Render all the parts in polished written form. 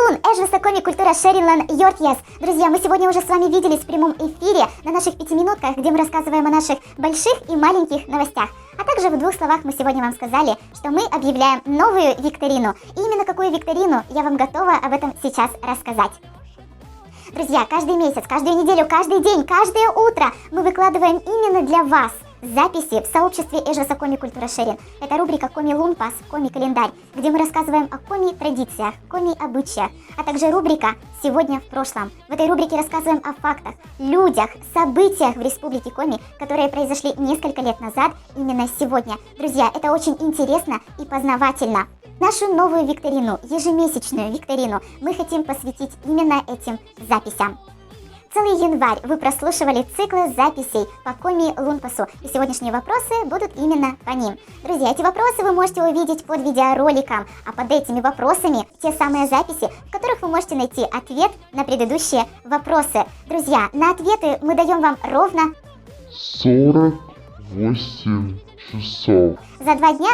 Лун, Эжвеса коми культура Шеринлан Йоркьес. Друзья, мы сегодня уже с вами виделись в прямом эфире на наших 5-минутках, где мы рассказываем о наших больших и маленьких новостях. А также в 2 словах мы сегодня вам сказали, что мы объявляем новую викторину. И именно какую викторину я вам готова об этом сейчас рассказать. Друзья, каждый месяц, каждую неделю, каждый день, каждое утро мы выкладываем именно для вас записи в сообществе Эжвеса коми культура Шерин. Это рубрика Коми Лунпас, Коми календарь, где мы рассказываем о коми традициях, коми обычаях, а также рубрика «Сегодня в прошлом». В этой рубрике рассказываем о фактах, людях, событиях в Республике Коми, которые произошли несколько лет назад именно сегодня. Друзья, это очень интересно и познавательно. Нашу новую викторину, ежемесячную викторину, мы хотим посвятить именно этим записям. Целый январь вы прослушивали циклы записей по Коми Лунпасу, и сегодняшние вопросы будут именно по ним. Друзья, эти вопросы вы можете увидеть под видеороликом, а под этими вопросами те самые записи, в которых вы можете найти ответ на предыдущие вопросы. Друзья, на ответы мы даем вам ровно 48 часов. За 2 дня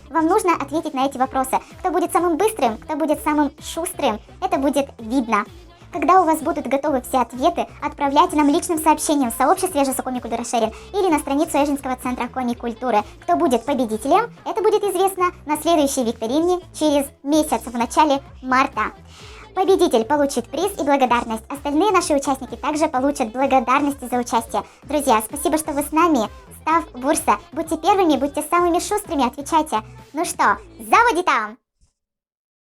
вам нужно ответить на эти вопросы. Кто будет самым быстрым, кто будет самым шустрым, это будет видно. Когда у вас будут готовы все ответы, отправляйте нам личным сообщением в сообществе Эжвеса коми культура Шерин или на страницу Эжинского центра коми культуры. Кто будет победителем, это будет известно на следующей викторине через месяц в начале марта. Победитель получит приз и благодарность. Остальные наши участники также получат благодарности за участие. Друзья, спасибо, что вы с нами. Став Бурса. Будьте первыми, будьте самыми шустрыми, отвечайте. Ну что, заводи там!